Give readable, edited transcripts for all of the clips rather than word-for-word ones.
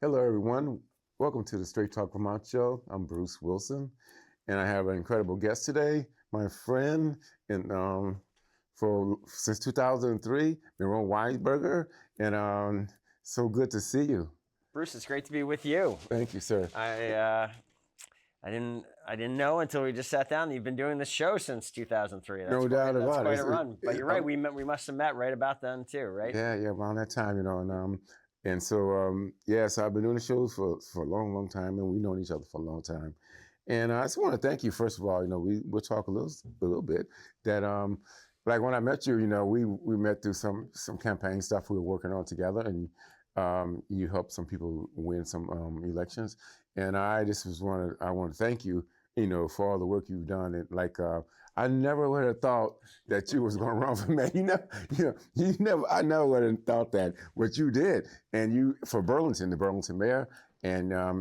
Hello, everyone. Welcome to the Straight Talk Vermont show. I'm Bruce Wilson, and I have an incredible guest today, my friend, and since 2003, Miro Weinberger, and so good to see you. Bruce, it's great to be with you. Thank you, sir. I didn't know until we just sat down that you've been doing this show since 2003. That's No doubt about it. That's quite a run. But you're right. We must have met right about then too, right? Yeah, around that time, so I've been doing the shows for a long, long time, and we've known each other for a long time. And I just want to thank you, first of all. We'll talk a little bit that like when I met you, we met through some campaign stuff we were working on together, and you helped some people win some elections. And I want to thank you, for all the work you've done. And I never would have thought that you was going to run for mayor. I never would have thought that, but you did. And you for Burlington, the Burlington mayor, and I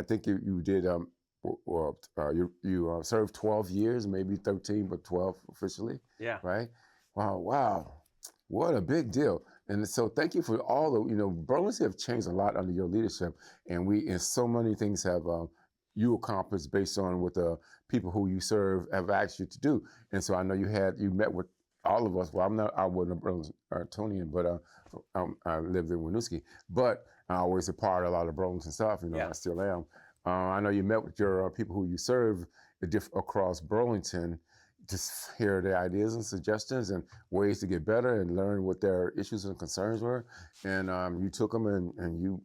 think you did. You served 12 years, maybe 13, but 12 officially. Yeah. Right. Wow. What a big deal. And so thank you for all the, Burlington have changed a lot under your leadership, and so many things have you accomplished based on what the people who you serve have asked you to do. And so I know you met with all of us. Well, I wasn't a Burlingtonian, but I lived in Winooski, but I always a part of a lot of Burlington stuff, Yeah. I still am. I know you met with your people who you serve across Burlington, just hear their ideas and suggestions and ways to get better and learn what their issues and concerns were. And you took them and you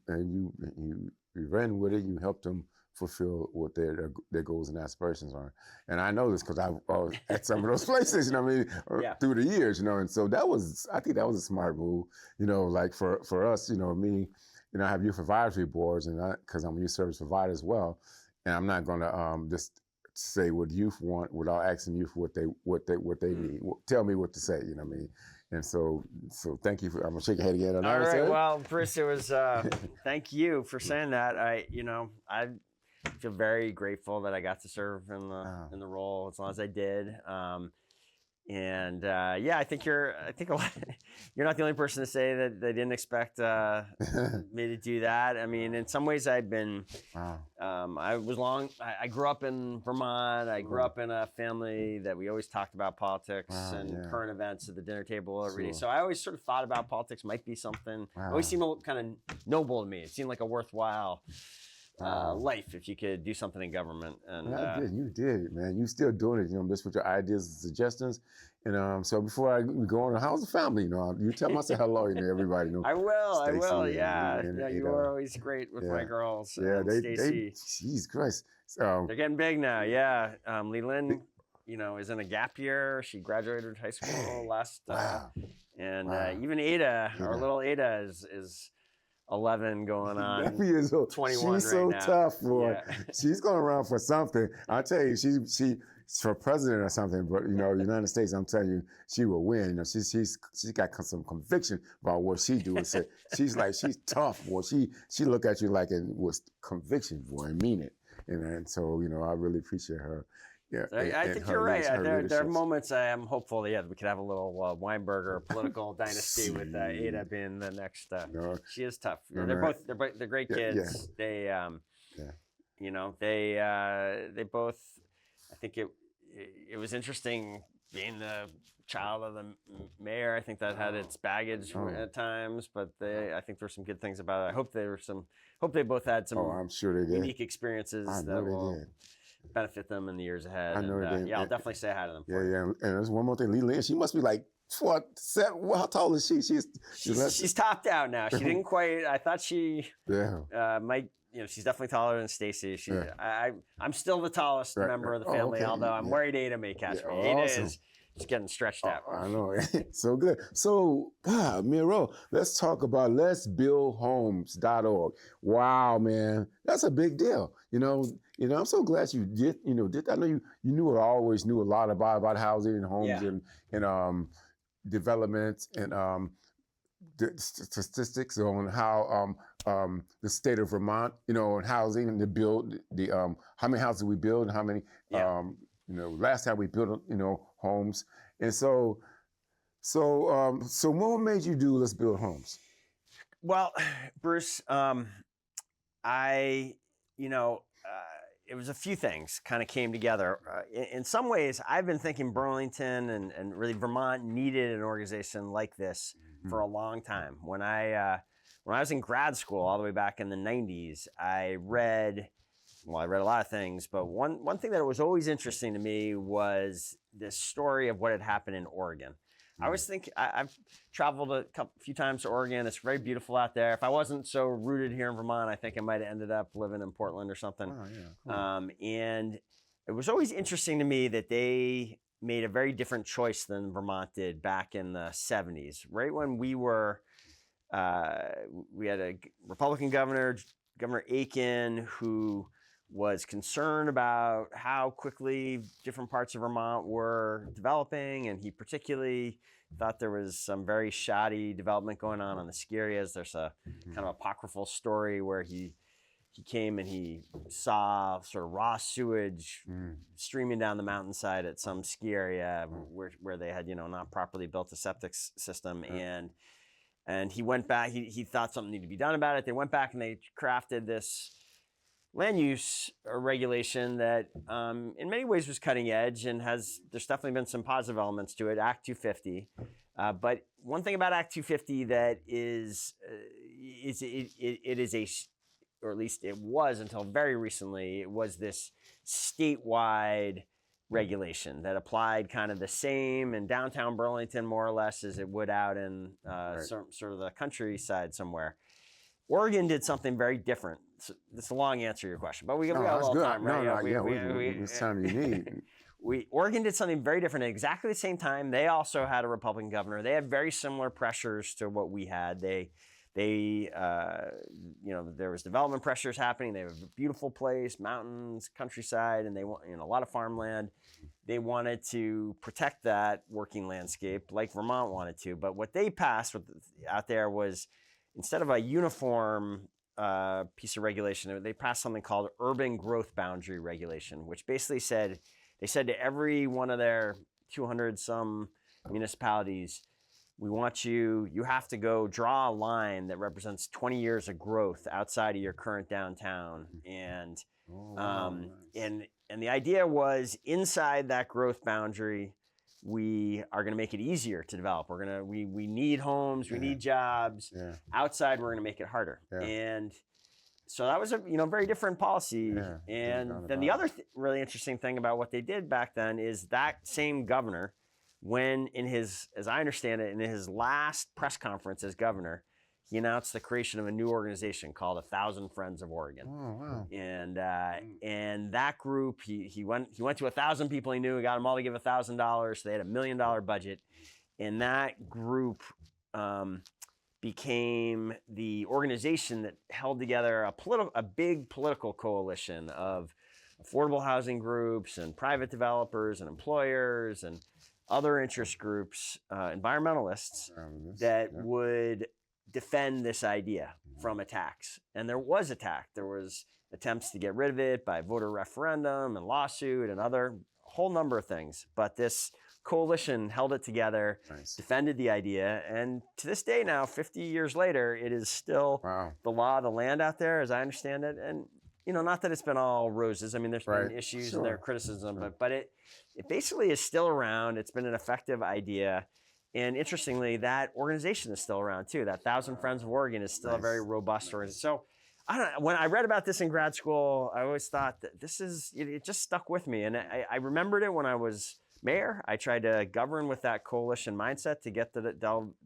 ran with it. You helped them fulfill what their goals and aspirations are. And I know this because I was at some of those places, Yeah. through the years, and so I think that was a smart move, like for us, me, I have youth advisory boards, and because I'm a youth service provider as well, and I'm not going to just say what youth want without asking youth what they need. Tell me what to say, And so thank you I'm gonna shake your head again. All right. Well, Bruce, it was thank you for saying that. I feel very grateful that I got to serve in the role as long as I did. I think you're not the only person to say that they didn't expect me to do that. I mean, in some ways I'd been, I grew up in Vermont. I grew up in a family that we always talked about politics and current events at the dinner table every day. So I always sort of thought about politics might be something, it always seemed kind of noble to me. It seemed like a worthwhile life if you could do something in government. And you did, man. You still doing it, just with your ideas and suggestions. And so before we go on, how's the family? You tell them I say hello, everybody. I will. Yeah. And You were always great with my girls. Yeah, Stacy. Jeez Christ. They're getting big now. Yeah. Leland, is in a gap year. She graduated high school last. Even Ada, our little Ada, is 11 going on 21 She's so right now. tough, boy. Yeah. She's going around for something. I tell you, she's for president or something. But the United States, I'm telling you, she will win. She's got some conviction about what she do. And say, she's tough, boy. She look at you like it was conviction, boy, and mean it. And so I really appreciate her. Yeah, I think you're right. There are moments I am hopeful that we could have a little Weinberger political dynasty with Ada being the next. She is tough. They're great kids. Yeah. They both. I think it was interesting being the child of the mayor. I think that had its baggage at times, but I think there's some good things about it. I hope they both had some. I'm sure they did. Unique experiences that will benefit them in the years ahead. I know they did. I'll definitely say hi to them. Yeah. And there's one more thing. Leland, she must be like, what? How tall is she? She's topped out now. She didn't quite. I thought she might. She's definitely taller than Stacy. I'm still the tallest member of the family, although I'm worried Ada may catch me. Ada is just getting stretched out. I know. So good. So, God, Miro, let's talk about letsbuildhomes.org. Wow, man. That's a big deal. I'm so glad you did that. I know you always knew a lot about housing and homes and development and the statistics on how the state of Vermont, and housing and how many houses we build and how many, last time we built, homes. And so what made you do Let's Build Homes? Well, Bruce, it was a few things kind of came together. In some ways, I've been thinking Burlington and really Vermont needed an organization like this for a long time. When I was in grad school, all the way back in the 90s, I read a lot of things, but one thing that was always interesting to me was this story of what had happened in Oregon. I always think I've traveled a few times to Oregon. It's very beautiful out there. If I wasn't so rooted here in Vermont, I think I might have ended up living in Portland or something. Oh, yeah, cool. And it was always interesting to me that they made a very different choice than Vermont did back in the 70s. Right when we had a Republican governor, Governor Aiken, who was concerned about how quickly different parts of Vermont were developing, and he particularly thought there was some very shoddy development going on the ski areas. There's a kind of apocryphal story where he came and he saw sort of raw sewage streaming down the mountainside at some ski area where they had not properly built a septic system, and he went back. He thought something needed to be done about it. They went back and they crafted this land use regulation that in many ways was cutting edge and there's definitely been some positive elements to it, Act 250. But one thing about Act 250 that or at least it was until very recently, it was this statewide regulation that applied kind of the same in downtown Burlington, more or less, as it would out in sort of the countryside somewhere. Oregon did something very different. So that's a long answer to your question, but we got a little time, right? It's time you need. Oregon did something very different at exactly the same time. They also had a Republican governor. They had very similar pressures to what we had. There was development pressures happening. They have a beautiful place, mountains, countryside, and they want a lot of farmland. They wanted to protect that working landscape like Vermont wanted to. But what they passed out there was, instead of a uniform piece of regulation, they passed something called urban growth boundary regulation, which basically said to every one of their 200 some municipalities, we want you have to go draw a line that represents 20 years of growth outside of your current downtown. And and the idea was, inside that growth boundary, we are going to make it easier to develop. We need homes, we need jobs. Outside, we're going to make it harder. And so that was a very different policy. And then the other really interesting thing about what they did back then is that same governor, when as I understand it, in his last press conference as governor, he announced the creation of a new organization called 1,000 Friends of Oregon. Oh, wow. And that group, he went to 1,000 people he knew, he got them all to give $1,000. So they had $1 million budget. And that group became the organization that held together a big political coalition of affordable housing groups and private developers and employers and other interest groups, environmentalists, that would defend this idea from attacks. And there was attack. There was attempts to get rid of it by voter referendum and lawsuit and a whole number of things. But this coalition held it together, defended the idea, and to this day now, 50 years later, it is still the law of the land out there, as I understand it. And not that it's been all roses. I mean, there's been issues and there criticism, but it basically is still around. It's been an effective idea. And interestingly, that organization is still around too. That 1,000 Friends of Oregon is still a very robust organization. So I don't know, when I read about this in grad school, I always thought that it just stuck with me. And I remembered it when I was mayor. I tried to govern with that coalition mindset to get the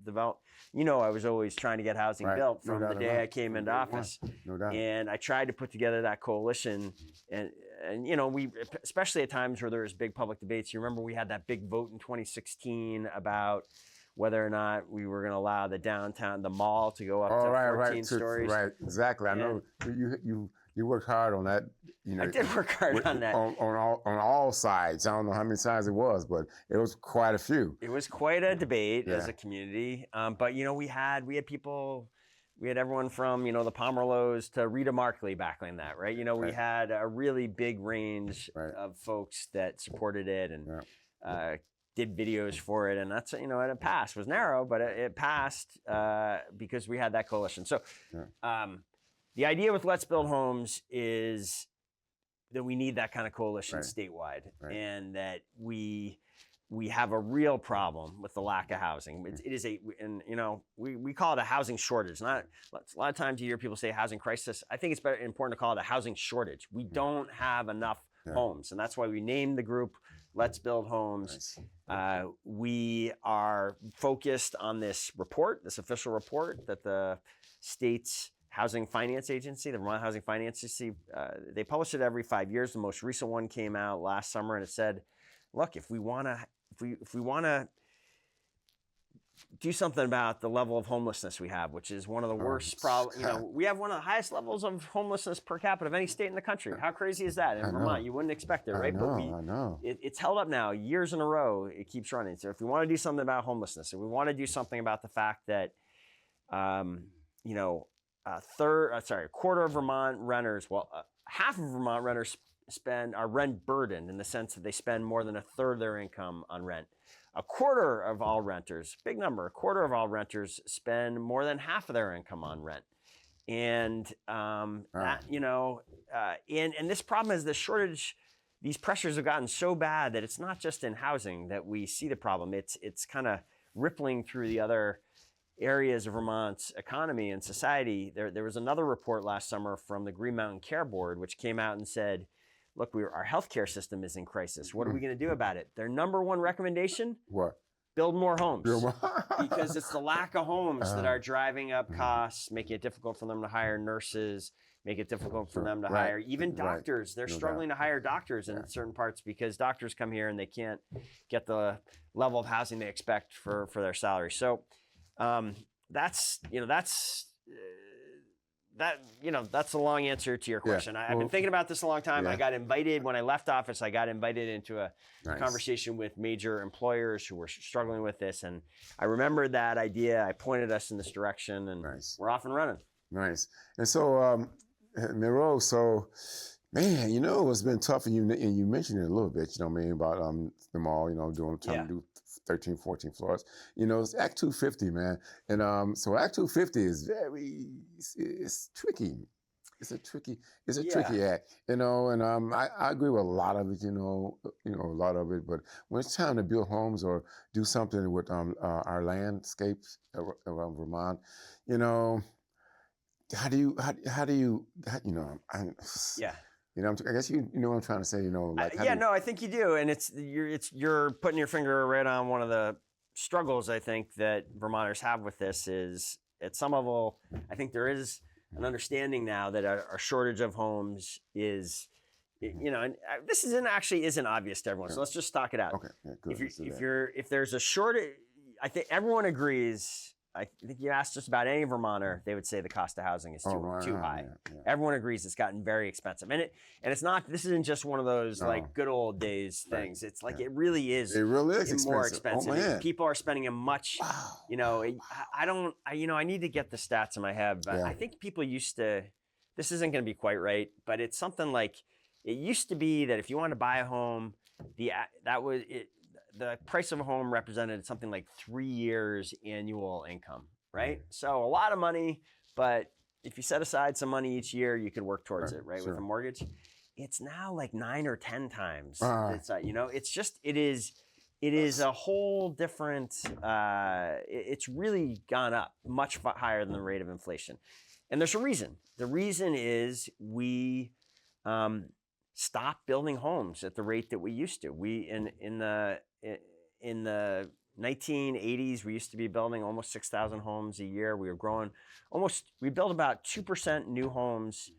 develop. I was always trying to get housing built from the day I came into office. No doubt. And I tried to put together that coalition. And we, especially at times where there was big public debates, you remember we had that big vote in 2016 about whether or not we were going to allow the mall to go up to 14 stories. Right, exactly. I know you worked hard on that. I did work hard on that. On all sides. I don't know how many sides it was, but it was quite a few. It was quite a debate as a community. But we had people. We had everyone from, the Pomerleaus to Rita Markley backing that, right? We had a really big range of folks that supported it and did videos for it. And that's, and it passed. It was narrow, but it passed because we had that coalition. So the idea with Let's Build Homes is that we need that kind of coalition statewide, and that we have a real problem with the lack of housing. It is we call it a housing shortage. Not a lot of times you hear people say housing crisis. I think it's important to call it a housing shortage. We don't have enough homes, and that's why we named the group Let's Build Homes. We are focused on this official report that the state's Housing Finance Agency, the Vermont Housing Finance Agency, they publish it every 5 years. The most recent one came out last summer, and it said, look, if we want to do something about the level of homelessness we have, which is one of the worst problems. We have one of the highest levels of homelessness per capita of any state in the country. How crazy is that? In Vermont, you wouldn't expect it, right? I know. It's held up now years in a row. It keeps running. So if we want to do something about homelessness, and we want to do something about the fact that, a quarter of Vermont renters, half of Vermont renters are rent burdened in the sense that they spend more than a third of their income on rent. A quarter of all renters, big number, a quarter of all renters spend more than half of their income on rent. And, and this problem is the shortage. These pressures have gotten so bad that it's not just in housing that we see the problem. It's kind of rippling through the other areas of Vermont's economy and society. There was another report last summer from the Green Mountain Care Board, which came out and said, look, our healthcare system is in crisis. What are we going to do about it? Their number one recommendation? What? Build more homes. Because it's the lack of homes that are driving up costs, making it difficult for them to hire nurses, make it difficult for them to hire even doctors. They're struggling to hire doctors in certain parts because doctors come here and they can't get the level of housing they expect for their salary. So that's a long answer to your question. I've been thinking about this a long time. I got invited when I left office. I got invited into a conversation with major employers who were struggling with this, and I remembered that idea. I pointed us in this direction, and we're off and running. Nice. And so, Miro, man, it's been tough, and you mentioned it a little bit. About the mall. Trying to do 13, 14 floors. It's Act 250, man. And so Act 250 is it's tricky. It's a tricky act, and I agree with a lot of it, a lot of it. But when it's time to build homes or do something with our landscapes around Vermont, how do you I guess you know what I'm trying to say, I think you do, and you're putting your finger right on one of the struggles I think that Vermonters have with this. Is at some level, I think there is an understanding now that our shortage of homes is, and this isn't obvious to everyone. So let's just talk it out. Okay, good. If there's a shortage, I think everyone agrees. I think you asked just about any Vermonter, they would say the cost of housing is too high. Yeah. Everyone agrees it's gotten very expensive. And it's not, this isn't just one of those like good old days things. It's like, it really is more expensive. People are spending a much, I need to get the stats in my head, but I think people used to, this isn't going to be quite right, but it's something like, it used to be that if you wanted to buy a home, the price of a home represented something like 3 years annual income, right? So a lot of money, but if you set aside some money each year, you could work towards it, right? With a mortgage. It's now like 9 or 10 times. It is a whole different, it's really gone up much higher than the rate of inflation. And there's a reason. The reason is we stopped building homes at the rate that we used to. We, in the 1980s, we used to be building almost 6,000 homes a year. We were growing we built about 2% new homes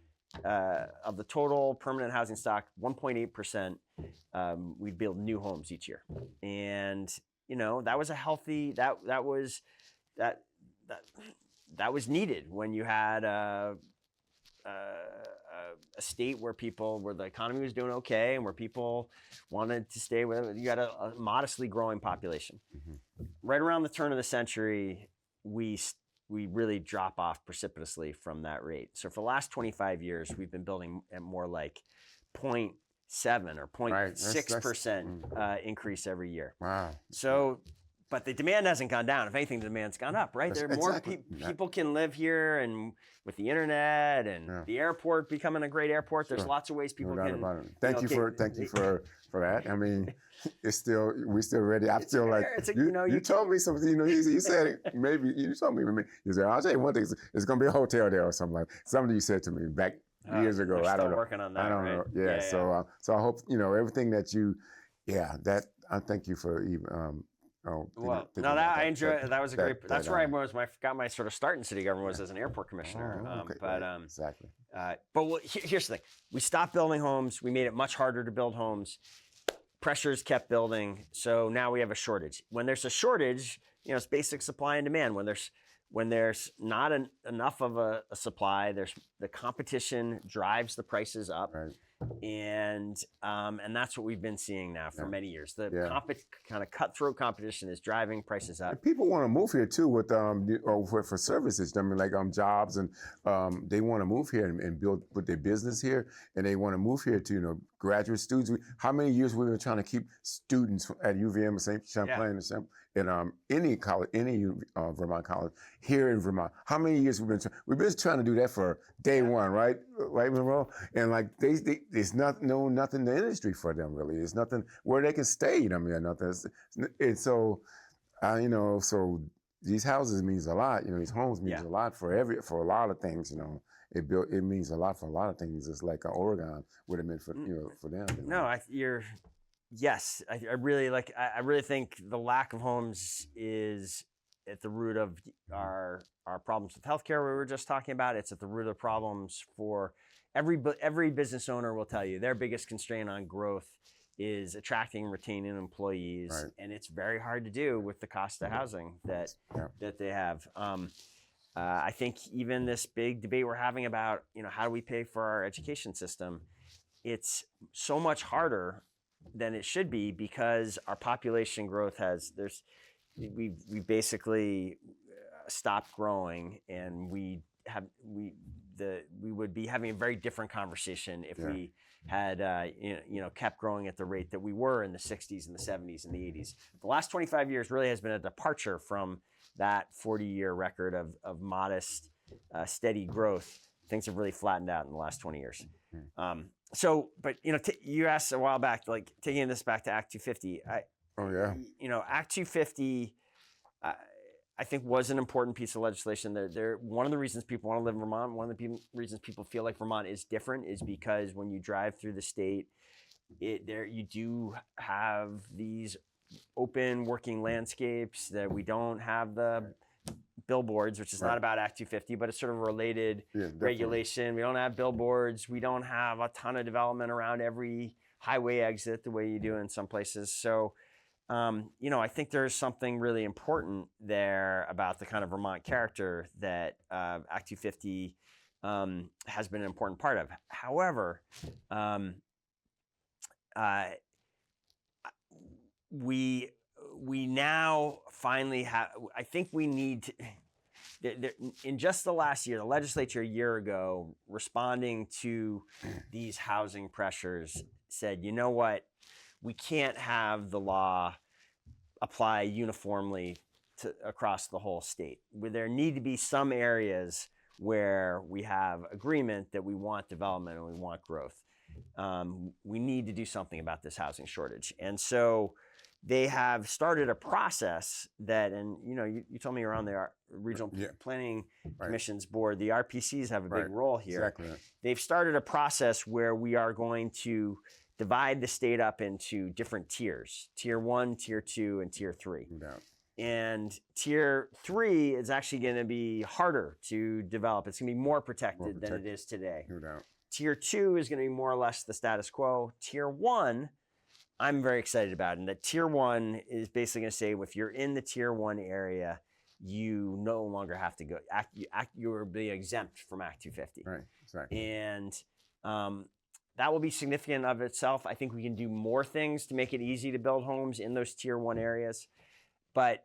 of the total permanent housing stock, 1.8%. We'd build new homes each year. And, that was a healthy, that was needed when you had a state where the economy was doing okay and where people wanted to stay with it. You had a modestly growing population. Mm-hmm. Right around the turn of the century, we really drop off precipitously from that rate. So for the last 25 years, we've been building at more like 0.7 or 0.6% increase every year. Wow. So but the demand hasn't gone down. If anything, the demand's gone up, right? There are more people can live here, and with the internet and the airport becoming a great airport, there's lots of ways people can. Thank you for that. I mean, we're still ready. I'm still like, you told me something. You said maybe you told me. You said, I'll tell you one thing. It's going to be a hotel there or something like something you said to me back years ago. I don't know. Working on that. I don't know. Yeah. So I hope everything that you. Yeah. That I thank you for even. I enjoy. That was a great. That's where I got my sort of start in city government was as an airport commissioner. Exactly. Here's the thing: we stopped building homes. We made it much harder to build homes. Pressures kept building, so now we have a shortage. When there's a shortage, it's basic supply and demand. When there's not enough of a supply, the competition drives the prices up. Right. And that's what we've been seeing now for many years. The kind of cutthroat competition is driving prices up. And people want to move here too with for services. I mean, like jobs, and they want to move here and put their business here, and they want to move here to graduate students. How many years we've been trying to keep students at UVM, St. Champlain, and any college, any Vermont college here in Vermont? How many years we've been trying to do that for day one, right, Monroe? And like there's nothing in the industry for them really. There's nothing where they can stay. I mean, nothing. And so, so these houses means a lot. These homes means a lot for a lot of things. It means a lot for a lot of things. It's like Oregon would have meant for for them. No, yes, I really like. I really think the lack of homes is at the root of our problems with healthcare. We were just talking about. It's at the root of problems for every business owner will tell you their biggest constraint on growth is attracting and retaining employees, and it's very hard to do with the cost of housing that they have. I think even this big debate we're having about how do we pay for our education system, it's so much harder than it should be because our population growth we've basically stopped growing, and we would be having a very different conversation if we had kept growing at the rate that we were in the 60s and the 70s and the 80s. The last 25 years really has been a departure from that 40-year record of modest, steady growth. Things have really flattened out in the last 20 years. But you asked a while back, like taking this back to Act 250. Act 250, I think was an important piece of legislation. One of the reasons people want to live in Vermont, one of the reasons people feel like Vermont is different, is because when you drive through the state, you do have these open working landscapes that we don't have the billboards, which is not about Act 250, but it's sort of a related regulation. We don't have billboards. We don't have a ton of development around every highway exit the way you do in some places. So, I think there's something really important there about the kind of Vermont character that Act 250 has been an important part of. However, we now finally have, I think we need to, in just the last year, the legislature a year ago, responding to these housing pressures, said, you know what, we can't have the law apply uniformly across the whole state. There need to be some areas where we have agreement that we want development and we want growth. We need to do something about this housing shortage. And so they have started a process that, and you told me you're on the Regional Planning Commission's board. The RPCs have a big role here. Exactly. They've started a process where we are going to divide the state up into different tiers: Tier 1, Tier 2, and Tier 3. No doubt. And Tier 3 is actually going to be harder to develop. It's going to be more protected than it is today. No doubt. Tier 2 is going to be more or less the status quo. Tier 1, I'm very excited about, and that Tier 1 is basically going to say if you're in the Tier 1 area, you no longer have to go. You will be exempt from Act 250. Right, exactly. And that will be significant of itself. I think we can do more things to make it easy to build homes in those Tier 1 areas. But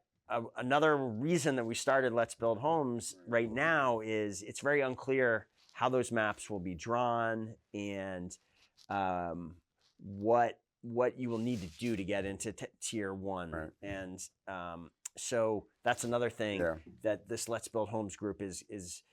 another reason that we started Let's Build Homes right now is it's very unclear how those maps will be drawn and what you will need to do to get into Tier 1. Right. And So that's another thing that this Let's Build Homes group is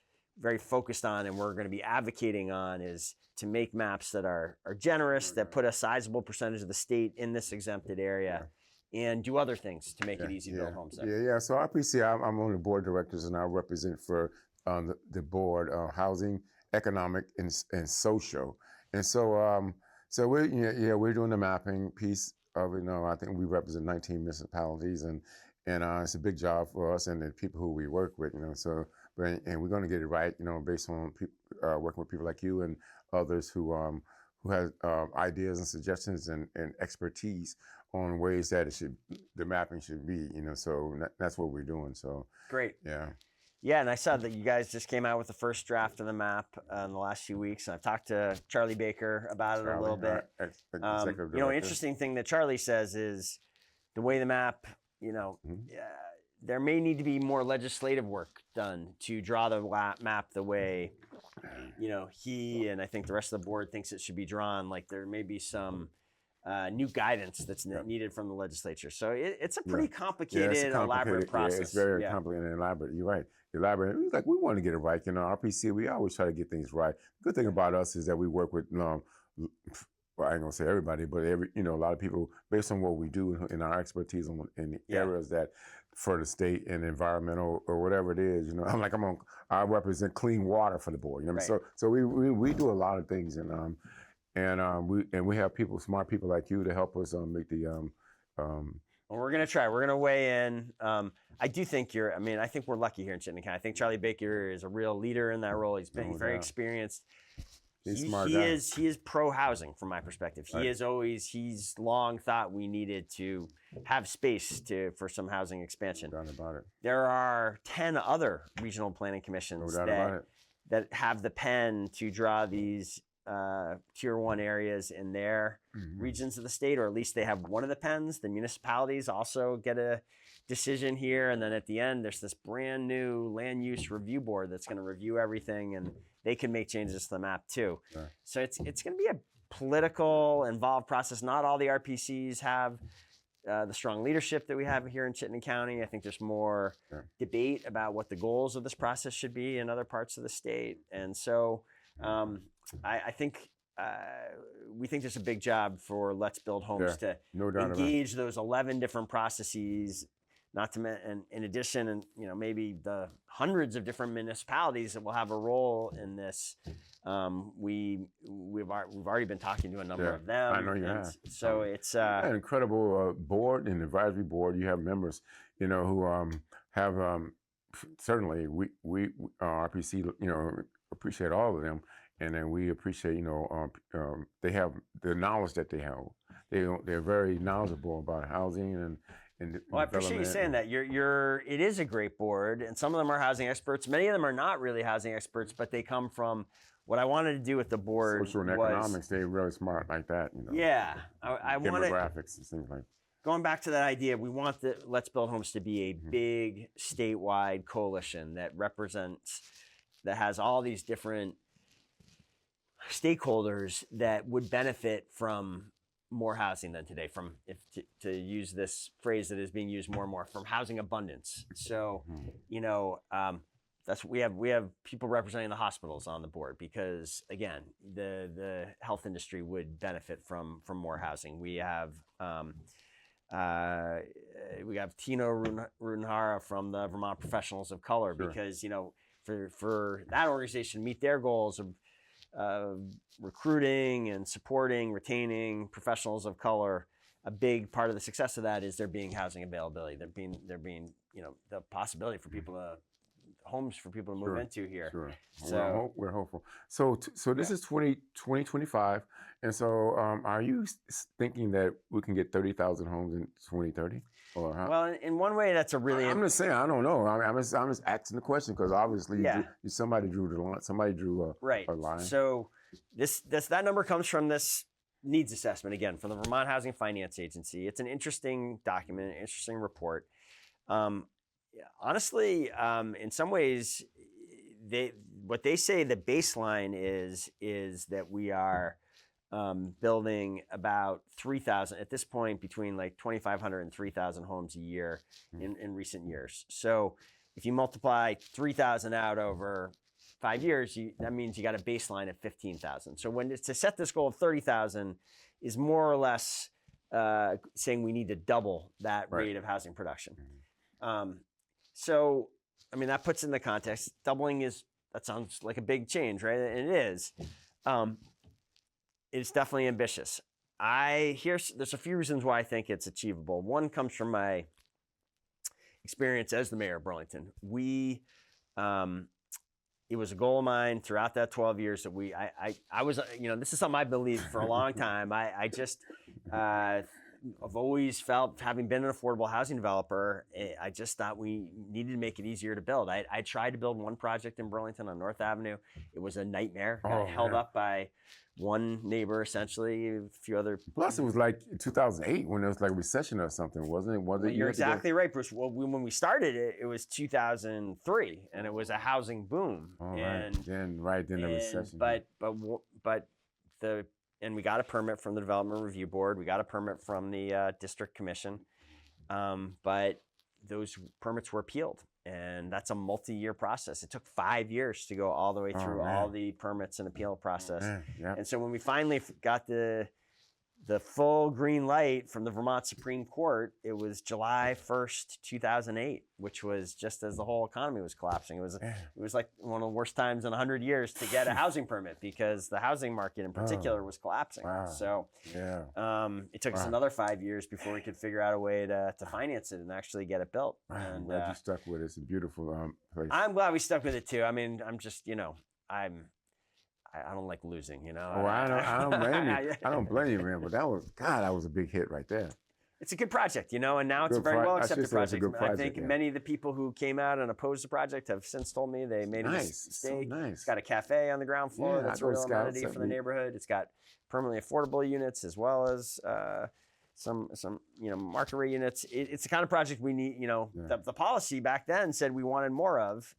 very focused on, and we're going to be advocating on, is to make maps that are generous, that put a sizable percentage of the state in this exempted area, and do other things to make it easy to build homes there. Yeah. So RPC, I'm on the board of directors, and I represent for the board housing, economic, and social. And so so we're doing the mapping piece of it. I think we represent 19 municipalities, and it's a big job for us and the people who we work with. So. And we're going to get it right, based on working with people like you and others who have ideas and suggestions and expertise on ways that the mapping should be, So that's what we're doing. So great. Yeah. Yeah, and I saw that you guys just came out with the first draft of the map in the last few weeks. And I've talked to Charlie Baker about it a little bit. Interesting thing that Charlie says is the way the map, there may need to be more legislative work done to draw the map the way, he and I think the rest of the board thinks it should be drawn. Like there may be some new guidance that's needed from the legislature. So it's a pretty complicated, elaborate process. It's very complicated and elaborate. You're right. Elaborate. We want to get it right. RPC, we always try to get things right. The good thing about us is that we work with, well, I ain't gonna say everybody, but a lot of people based on what we do in our expertise in the areas that for the state and environmental or whatever it is, I represent clean water for the board. So we do a lot of things, and we have smart people like you to help us make the. Well, we're gonna try. We're gonna weigh in. I do think I think we're lucky here in Chittenden County. I think Charlie Baker is a real leader in that role. He's very experienced. He's smart he guy. is pro housing from my perspective. He's long thought we needed to have space for some housing expansion. No doubt about it. There are 10 other regional planning commissions that have the pen to draw these tier 1 areas in their regions of the state, or at least they have one of the pens. The municipalities also get a decision here, and then at the end there's this brand new land use review board that's going to review everything, and they can make changes to the map too. Sure. So it's going to be a political involved process. Not all the RPCs have the strong leadership that we have here in Chittenden County. I think there's more debate about what the goals of this process should be in other parts of the state. And so I think we think there's a big job for Let's Build Homes to engage those 11 different processes, not to mention, in addition, and maybe the hundreds of different municipalities that will have a role in this. We've already been talking to a number of them. I know you have. So it's an incredible board and advisory board. You have members, who have certainly we RPC, appreciate all of them, and then we appreciate they have the knowledge that they have. They're very knowledgeable about housing and. Well, I appreciate you saying that. It is a great board, and some of them are housing experts. Many of them are not really housing experts, but they come from what I wanted to do with the board. Social and economics, they're really smart like that. Yeah, I wanted demographics and things like. Going back to that idea, we want the Let's Build Homes to be a big statewide coalition that has all these different stakeholders that would benefit from more housing than today, to use this phrase that is being used more and more, from housing abundance. So, that's we have people representing the hospitals on the board because, again, the health industry would benefit from more housing. We have Tino Runhara from the Vermont Professionals of Color because for that organization to meet their goals of recruiting and supporting, retaining professionals of color, a big part of the success of that is there being housing availability. There being the possibility for people homes for people to move into here. Sure. So we're hopeful. So this is 2025, and so are you thinking that we can get 30,000 homes in 2030? Or how? Well, in one way, that's a really. I'm just saying. I don't know. I'm just asking the question because obviously somebody drew the line. Somebody drew a line. So that number comes from this needs assessment, again, from the Vermont Housing Finance Agency. It's an interesting document, an interesting report. Honestly, in some ways, what they say the baseline is that we are building about 3,000 at this point, between like 2,500 and 3,000 homes a year in recent years. So if you multiply 3,000 out over 5 years, that means you got a baseline of 15,000. So to set this goal of 30,000 is more or less saying we need to double that rate of housing production. So, I mean, that puts in the context. Doubling that sounds like a big change, right? And it is. It's definitely ambitious. There's a few reasons why I think it's achievable. One comes from my experience as the mayor of Burlington. It was a goal of mine throughout that 12 years that I was, this is something I believed for a long time. I've always felt, having been an affordable housing developer, I just thought we needed to make it easier to build. I tried to build one project in Burlington on North Avenue. It was a nightmare. Got held up by one neighbor, essentially, a few other. Plus, it was like 2008 when there was like a recession or something, wasn't it? You're exactly right, Bruce. Well, when we started it, it was 2003, and it was a housing boom. Then the recession. And we got a permit from the Development Review Board. We got a permit from the District Commission, but those permits were appealed, and that's a multi-year process. It took 5 years to go all the way through all the permits and appeal process. And so when we finally got the full green light from the Vermont Supreme Court, it was July 1st, 2008, which was just as the whole economy was collapsing. It was like one of the worst times in 100 years to get a housing permit, because the housing market in particular was collapsing. So it took us another 5 years before we could figure out a way to finance it and actually get it built. I'm glad you stuck with it. It's a beautiful place. I'm glad we stuck with it too. I mean, I'm just, I don't like losing, Oh, I don't blame you. I don't blame you, man. But that was a big hit right there. It's a good project, and now it's a very well accepted project. I think many of the people who came out and opposed the project have since told me they made a mistake. So nice. It's got a cafe on the ground floor that's a real amenity for the neighborhood. It's got permanently affordable units as well as some market rate units. It's the kind of project we need. The policy back then said we wanted more of.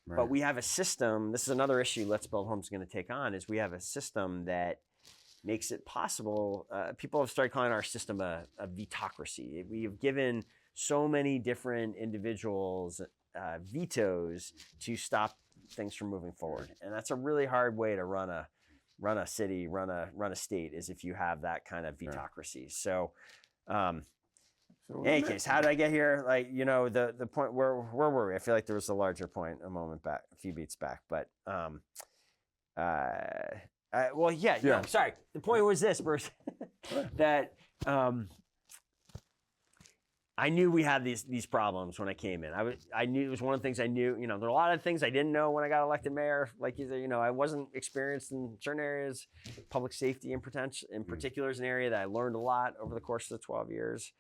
Right. But we have a system. This is another issue Let's Build Homes is going to take on, is we have a system that makes it possible. People have started calling our system a vetocracy. We have given so many different individuals vetoes to stop things from moving forward. And that's a really hard way to run a city, run a state, is if you have that kind of vetocracy. So in any case, how did I get here? The point, where were we? I feel like there was a larger point a few beats back. But sorry. The point was this, Bruce, that I knew we had these problems when I came in. I knew it was one of the things I knew. There are a lot of things I didn't know when I got elected mayor. Like you said, I wasn't experienced in certain areas. Public safety in particular is an area that I learned a lot over the course of the 12 years.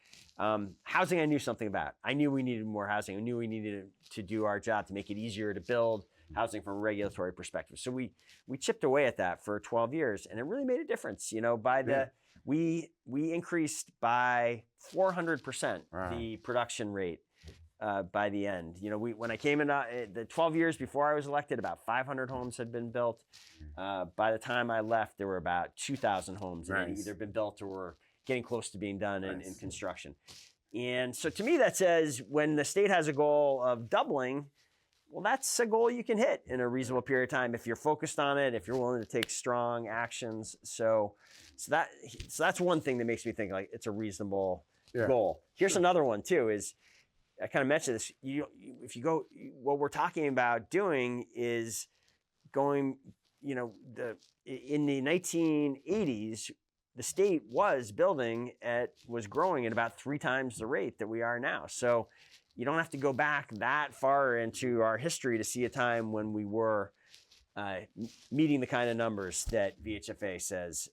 Housing, I knew something about. I knew we needed more housing. I knew we needed to do our job to make it easier to build housing from a regulatory perspective. So we chipped away at that for 12 years, and it really made a difference. We increased by 400% the production rate by the end. When I came in, the 12 years before I was elected, about 500 homes had been built. By the time I left, there were about 2,000 homes that had either been built or were getting close to being done in construction. And so to me, that says when the state has a goal of doubling, well, that's a goal you can hit in a reasonable period of time if you're focused on it, if you're willing to take strong actions. So that's one thing that makes me think like it's a reasonable goal. Here's another one too, is I kind of mentioned this. If you go, what we're talking about doing is going, in the 1980s, the state was growing at about 3 times the rate that we are now. So you don't have to go back that far into our history to see a time when we were meeting the kind of numbers that VHFA says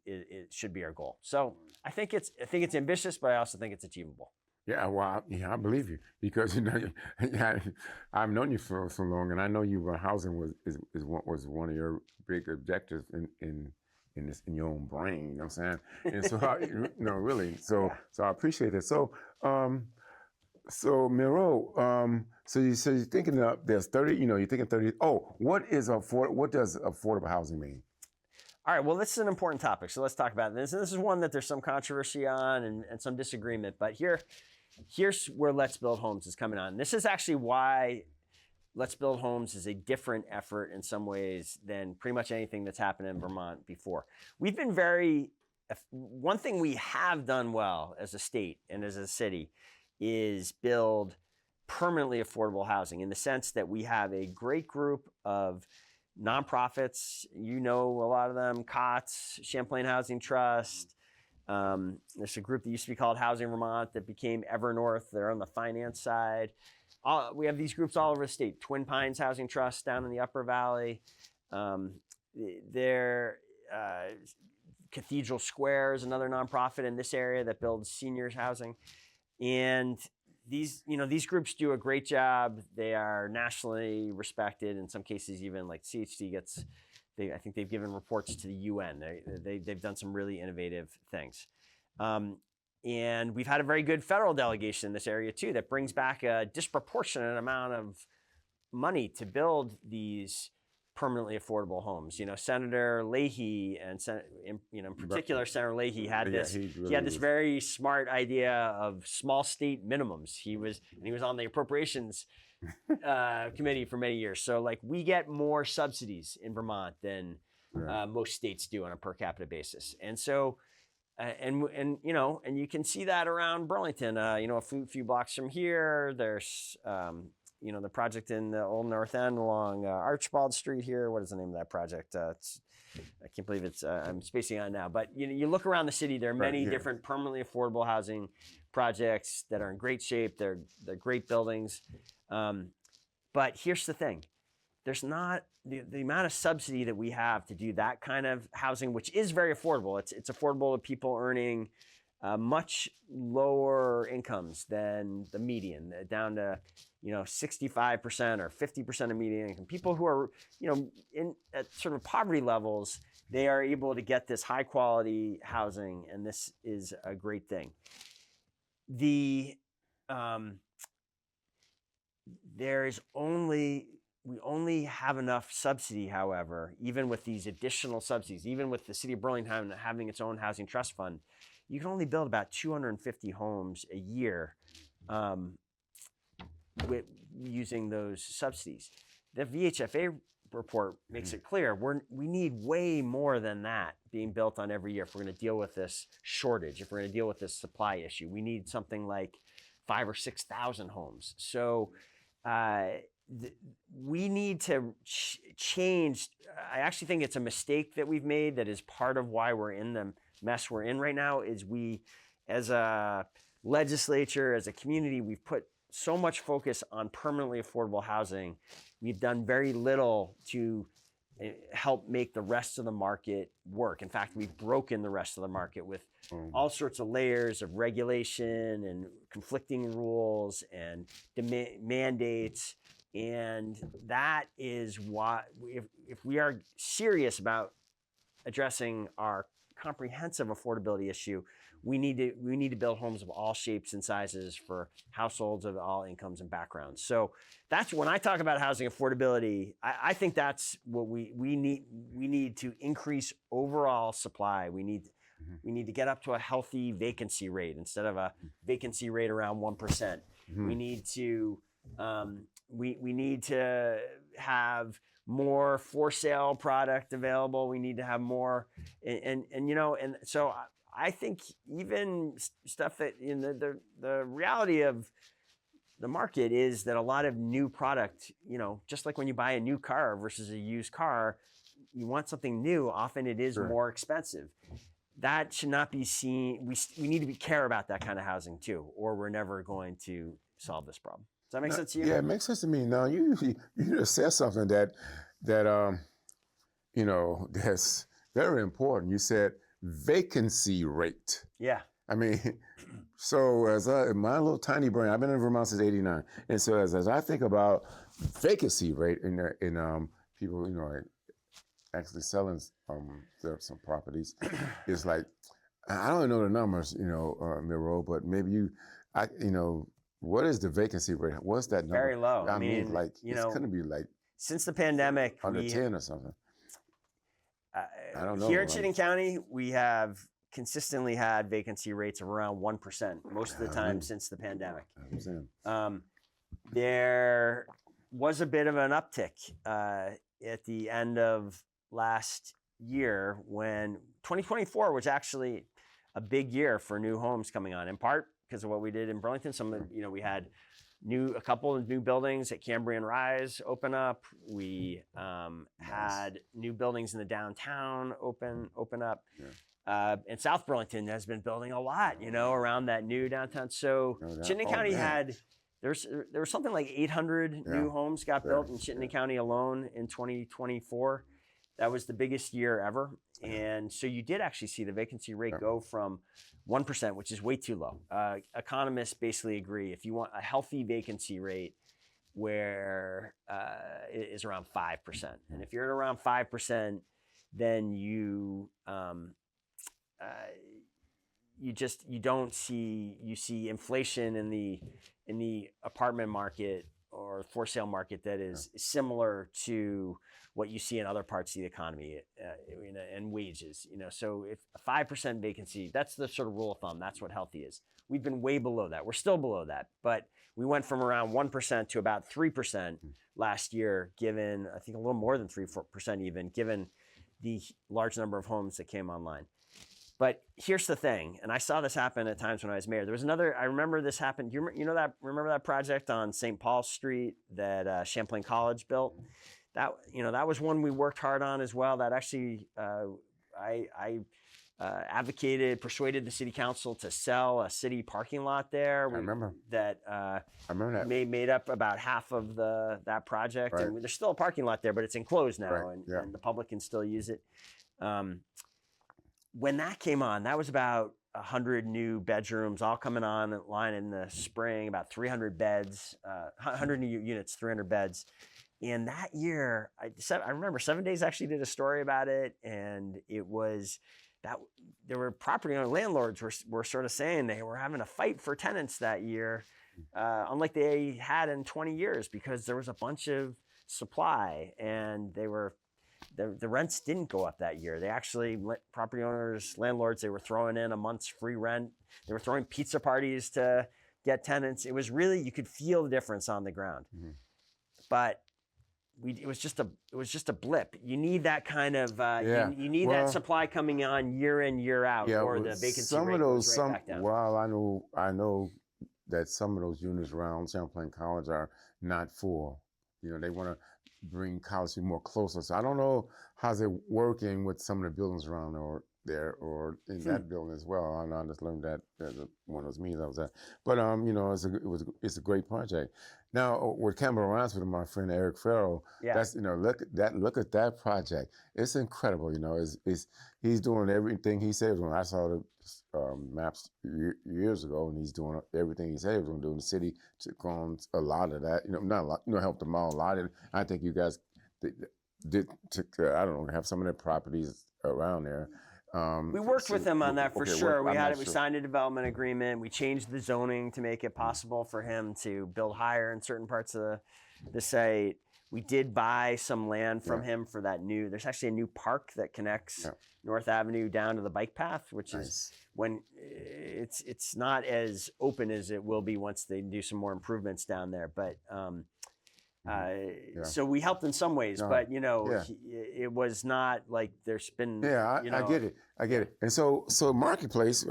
it should be our goal. So I think it's ambitious, but I also think it's achievable. Yeah, well, I believe you, because I've known you for so long, and I know housing was one of your big objectives in your own brain. You know what I'm saying? And so really. So I appreciate it. So Miro, so you're thinking there's 30. You're thinking 30. Oh, what does affordable housing mean? All right, well, this is an important topic, so let's talk about this. And this is one that there's some controversy on and some disagreement, but here's where Let's Build Homes is coming on. This is actually why Let's Build Homes is a different effort in some ways than pretty much anything that's happened in Vermont before. We've been one thing we have done well as a state and as a city is build permanently affordable housing, in the sense that we have a great group of nonprofits. You know a lot of them: COTS, Champlain Housing Trust. There's a group that used to be called Housing Vermont that became Evernorth. They're on the finance side. We have these groups all over the state. Twin Pines Housing Trust down in the Upper Valley. Cathedral Square is another nonprofit in this area that builds seniors housing. And these groups do a great job. They are nationally respected. In some cases, even like CHD I think they've given reports to the UN. They've done some really innovative things. And we've had a very good federal delegation in this area too, that brings back a disproportionate amount of money to build these permanently affordable homes. Senator Leahy and in particular, Senator Leahy had this. He had this very smart idea of small state minimums. He was on the appropriations committee for many years. So like, we get more subsidies in Vermont than most states do on a per capita basis. And so, and you can see that around Burlington. A few blocks from here, there's the project in the Old North End along Archibald Street here. What is the name of that project? I can't believe I'm spacing on now. But you look around the city, there are many different permanently affordable housing projects that are in great shape. They're great buildings. But here's the thing. There's not the amount of subsidy that we have to do that kind of housing, which is very affordable. It's affordable to people earning much lower incomes than the median, down to 65% or 50% of median income. People who are at sort of poverty levels, they are able to get this high quality housing, and this is a great thing. We only have enough subsidy, however, even with these additional subsidies, even with the city of Burlington having its own housing trust fund, you can only build about 250 homes a year using those subsidies. The VHFA report makes it clear we need way more than that being built on every year if we're going to deal with this shortage, if we're going to deal with this supply issue. We need something like 5,000 or 6,000 homes. So we need to change. I actually think it's a mistake that we've made that is part of why we're in the mess we're in right now. Is we, as a legislature, as a community, we've put so much focus on permanently affordable housing. We've done very little to help make the rest of the market work. In fact, we've broken the rest of the market with all sorts of layers of regulation and conflicting rules and mandates. And that is why, if we are serious about addressing our comprehensive affordability issue, we need to build homes of all shapes and sizes for households of all incomes and backgrounds. So that's when I talk about housing affordability. I think that's what we need. We need to increase overall supply. We need to get up to a healthy vacancy rate instead of a vacancy rate around 1%. We need to we need to have more for sale product available. We need to have more, and so I think even stuff that the reality of the market is that a lot of new product, just like when you buy a new car versus a used car, you want something new. Often it is more expensive. That should not be seen. We need to care about that kind of housing too, or we're never going to solve this problem. Does that make sense to you? Yeah, it makes sense to me. Now you just said something that that's very important. You said vacancy rate. Yeah. I mean, so in my little tiny brain, I've been in Vermont since '89, and so as I think about vacancy rate in people, actually selling some properties, it's like, I don't know the numbers, Miro, but maybe what is the vacancy rate? What's that number? Very low. I mean, like, it's going to be like since the pandemic, under 10 or something. I don't know. Here in Chittenden County, we have consistently had vacancy rates of around 1% most of the time since the pandemic. There was a bit of an uptick at the end of last year when 2024 was actually a big year for new homes coming on, in part because of what we did in Burlington. We had a couple of new buildings at Cambrian Rise open up. We had new buildings in the downtown open up. And South Burlington has been building a lot, around that new downtown. So Chittenden County there was something like 800 new homes got built in Chittenden County alone in 2024. That was the biggest year ever. And so you did actually see the vacancy rate go from 1%, which is way too low. Economists basically agree if you want a healthy vacancy rate where it is around 5%. And if you're at around 5%, then you see inflation in the apartment market or for sale market that is similar to what you see in other parts of the economy and wages. So if a 5% vacancy, that's the sort of rule of thumb. That's what healthy is. We've been way below that. We're still below that, but we went from around 1% to about 3% last year, given, I think a little more than 3% even, given the large number of homes that came online. But here's the thing, and I saw this happen at times when I was mayor. There was another, I remember this happened. Remember that project on St. Paul Street that Champlain College built? That was one we worked hard on as well. That actually, I persuaded the city council to sell a city parking lot there. I remember that. I remember that. Made up about half of that project, and there's still a parking lot there, but it's enclosed now, and the public can still use it. When that came on, that was about 100 new bedrooms, all coming online in the spring, about 300 beds, 100 new units, 300 beds. And that year, I remember 7 Days actually did a story about it, and it was that there were property owner landlords were sort of saying they were having a fight for tenants that year, unlike they had in 20 years, because there was a bunch of supply, and the rents didn't go up that year. They actually, property owners, landlords, they were throwing in a month's free rent. They were throwing pizza parties to get tenants. It was really, you could feel the difference on the ground. But it was just a blip. You need that kind of you need that supply coming on year in, year out, or the vacancy rate goes right back down. Well, I know that some of those units around Champlain College are not full. They want to bring college more closer. So I don't know how's it working with some of the buildings around there or in that building as well. I just learned that as one of those meetings I was at. But it's a great project. Now with Campbell Rance with my friend Eric Farrell, that's look at that project. It's incredible. He's doing everything he said. When I saw the maps years ago, and he's doing everything he said he was going to do in the city to go on a lot of that. Not a lot. Help them out a lot. And I think you guys did I don't know, have some of their properties around there. We worked with him on that for sure. We signed a development agreement. We changed the zoning to make it possible for him to build higher in certain parts of the site. We did buy some land from him for that there's actually a new park that connects North Avenue down to the bike path, which is when it's not as open as it will be once they do some more improvements down there. But so we helped in some ways, but it was not like there's been. I get it. And so Marketplace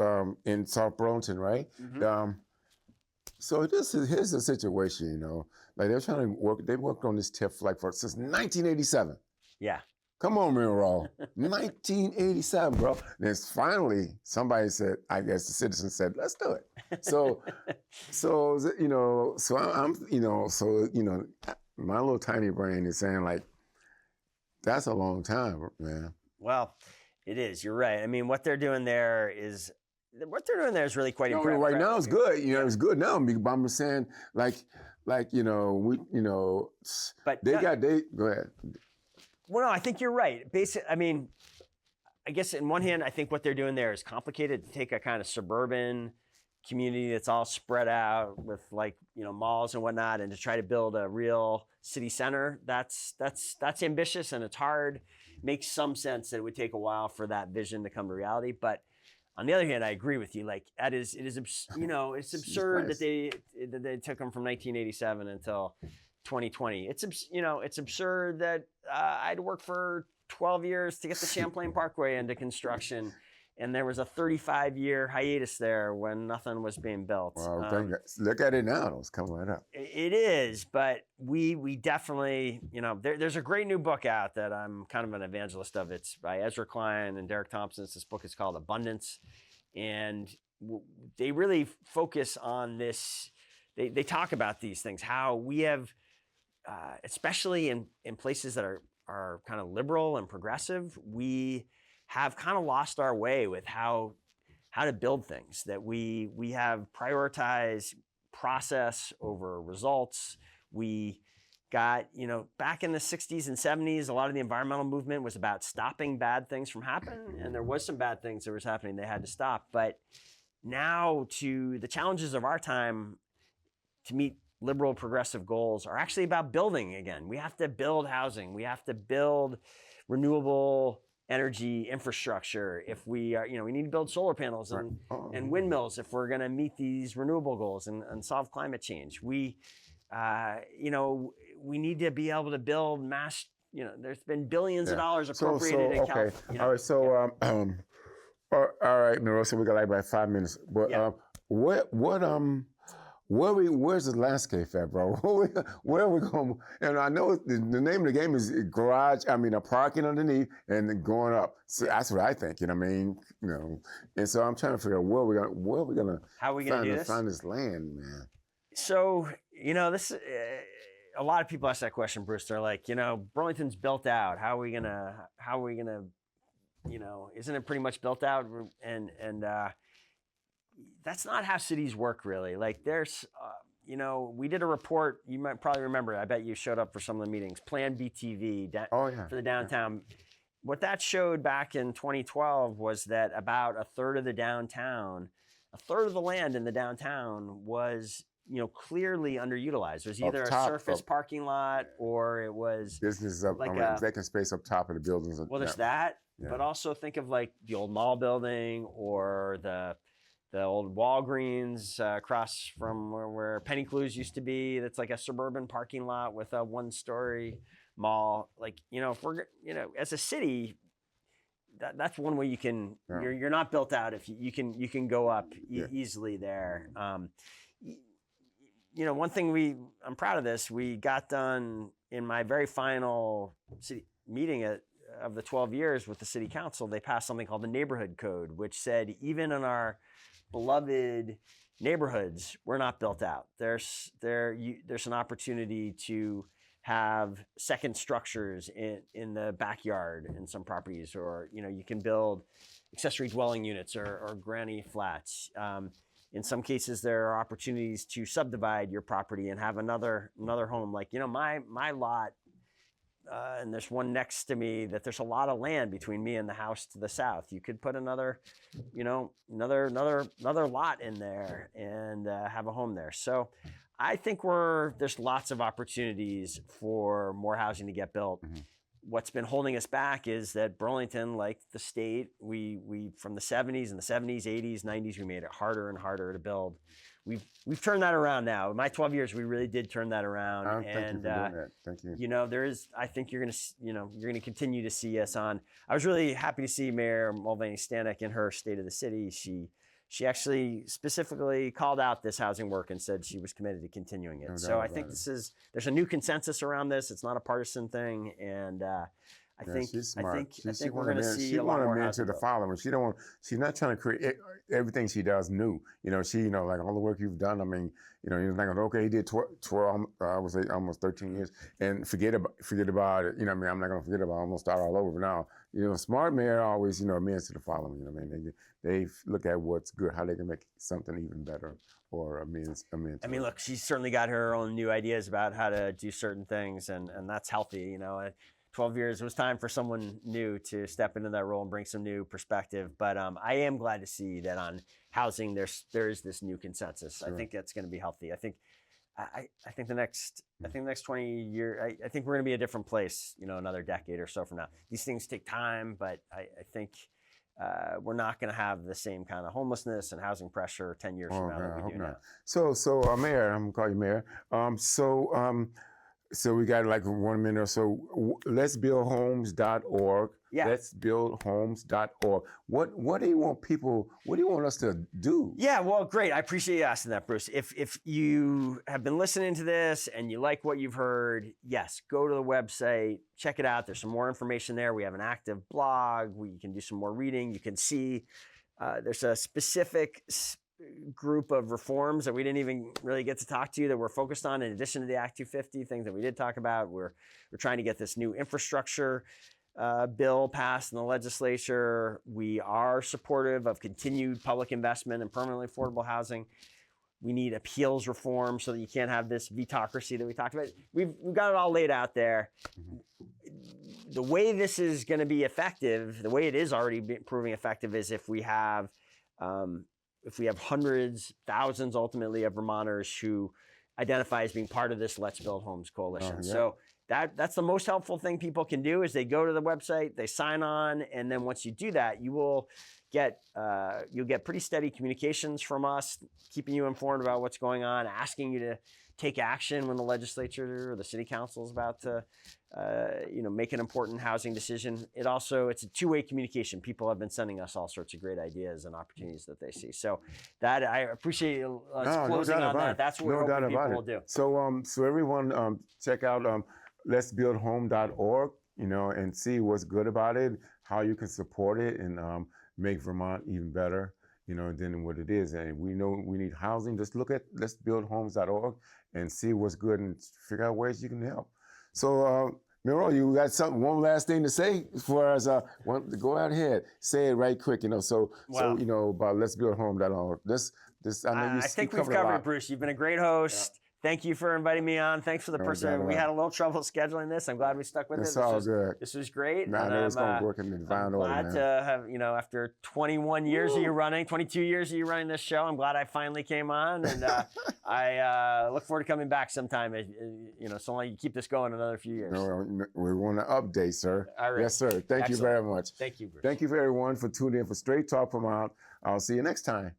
in South Burlington, right? So here's the situation, like they're trying to work. They worked on this TIF since 1987. Yeah. Come on, Miro. 1987, bro. And then finally somebody said, I guess the citizens said, let's do it. So my little tiny brain is saying like, that's a long time, man. Well, it is. You're right. I mean, what they're doing there is really quite impressive. Right now it's good. It's good now. But I'm saying go ahead. Well, no, I think you're right. I guess in one hand, I think what they're doing there is complicated to take a kind of suburban community that's all spread out with malls and whatnot, and to try to build a real city center. That's ambitious and it's hard. makes some sense that it would take a while for that vision to come to reality. But on the other hand, I agree with you. Like it is, you know, it's absurd that they took them from 1987 until 2020. It's, you know, it's absurd that I had to work for 12 years to get the Champlain Parkway into construction. And there was a 35-year hiatus there when nothing was being built. Well, look at it now. It's coming right up. It is, but we definitely, you know, there's a great new book out that I'm kind of an evangelist of. It's by Ezra Klein and Derek Thompson. This book is called Abundance. And they really focus on this. They talk about these things, how we have, especially in places that are kind of liberal and progressive, we have kind of lost our way with how to build things, that we have prioritized process over results. We got, you know, back in the 60s and 70s, a lot of the environmental movement was about stopping bad things from happening. And there was some bad things that was happening they had to stop. But now to the challenges of our time to meet liberal progressive goals are actually about building again. We have to build housing. We have to build renewable energy infrastructure. If we are, you know, we need to build solar panels and windmills if we're going to meet these renewable goals and solve climate change. We, you know, we need to be able to build mass, you know, there's been billions of dollars appropriated in California. You know, all right. So, all right, Miro, so we got like about 5 minutes. But where's the landscape at, bro? Where are we going? And I know the name of the game is garage. I mean, a parking underneath and then going up. So that's what I think. You know what I mean? You know, and so I'm trying to figure out where are we gonna find this land, man. So you know, this a lot of people ask that question, Bruce. They're like, you know, Burlington's built out. How are we gonna, you know, isn't it pretty much built out? And that's not how cities work, really. Like there's, you know, we did a report, you might probably remember it. I bet you showed up for some of the meetings, Plan BTV for the downtown. Yeah. What that showed back in 2012 was that about a third of the downtown, a third of the land in the downtown was, you know, clearly underutilized. There's either a surface parking lot or it was businesses up, like vacant space up top of the buildings. Well, there's that, but also think of like the old mall building or the old Walgreens across from where Penny Clues used to be. That's like a suburban parking lot with a one-story mall. Like, you know, if we're, you know, as a city, that's one way you can. Yeah. You're not built out if you can go up easily there. You know, one thing I'm proud of this. We got done in my very final city meeting of the 12 years with the city council. They passed something called the neighborhood code, which said even in our beloved neighborhoods, we're not built out. There's an opportunity to have second structures in the backyard in some properties, or you know, you can build accessory dwelling units or granny flats. In some cases, there are opportunities to subdivide your property and have another home. Like, you know, my lot. And there's one next to me that there's a lot of land between me and the house to the south. You could put another lot in there and have a home there. So I think there's lots of opportunities for more housing to get built. Mm-hmm. What's been holding us back is that Burlington, like the state, we from the 70s, 80s, 90s, we made it harder and harder to build. We've turned that around now. In my 12 years, we really did turn that around. Thank you for doing that. Thank you. You know, I think you're going to continue to see us on. I was really happy to see Mayor Mulvaney-Stanek in her State of the City. She actually specifically called out this housing work and said she was committed to continuing it. So I think there's a new consensus around this. It's not a partisan thing, and I think we're going to see a lot more housing to the following. She's not trying to create everything she does new. You know, like all the work you've done. I mean, you know, you're thinking, okay, he did 12, I would say almost 13 years, and forget about it. You know, what I mean, I'm not going to forget about it. I'm going to start all over. But now, you know, smart mayor always, you know, amends to the following. You know, what I mean, they look at what's good, how they can make something even better, or amends. I mean, look, she's certainly got her own new ideas about how to do certain things, and that's healthy. You know. 12 years, it was time for someone new to step into that role and bring some new perspective. But I am glad to see that on housing, there is this new consensus. Sure. I think that's going to be healthy. I think I think the next 20 years, I think we're going to be a different place, another decade or so from now. These things take time, but I think we're not going to have the same kind of homelessness and housing pressure 10 years from now that we do now. So, Mayor, I'm going to call you Mayor. So we got like 1 minute or so. Let'sbuildhomes.org. Yeah. Let'sbuildhomes.org. What do you want people? What do you want us to do? Yeah, well, great. I appreciate you asking that, Bruce. If you have been listening to this and you like what you've heard, yes, go to the website, check it out. There's some more information there. We have an active blog. You can do some more reading. You can see there's a specific group of reforms that we didn't even really get to talk to that we're focused on in addition to the Act 250 things that we did talk about. We're trying to get this new infrastructure bill passed in the legislature. We are supportive of continued public investment in permanently affordable housing. We need appeals reform so that you can't have this vetocracy that we talked about. We've got it all laid out there. The way this is going to be effective, the way it is already proving effective, is if we have hundreds, thousands ultimately of Vermonters who identify as being part of this Let's Build Homes coalition. Yeah. So that's the most helpful thing people can do is they go to the website, they sign on, and then once you do that, you'll get pretty steady communications from us, keeping you informed about what's going on, asking you to take action when the legislature or the city council is about to make an important housing decision. It's a two-way communication. People have been sending us all sorts of great ideas and opportunities that they see. So that I appreciate us closing on that. That's what we're hoping people will do. So everyone check out let'sbuildhome.org, and see what's good about it, how you can support it and make Vermont even better, than what it is. And we know we need housing. Just look at let'sbuildhomes.org and see what's good and figure out ways you can help. So, Miro, you got one last thing to say for us? Go out ahead, say it right quick. About let'sbuildhome.org. I think we've covered it, Bruce. You've been a great host. Yeah. Thank you for inviting me on. Thanks for the person. We had a little trouble scheduling this. I'm glad we stuck with it. It's all good. This was great. I know it's going to work in the divine order. I'm glad to have, after 21 years of you running, 22 years of you running this show, I'm glad I finally came on. And I look forward to coming back sometime, so long you keep this going another few years. We want to update, sir. All right. Yes, sir. Thank you very much. Thank you, Bruce. Thank you, everyone, for tuning in for Straight Talk Vermont. I'll see you next time.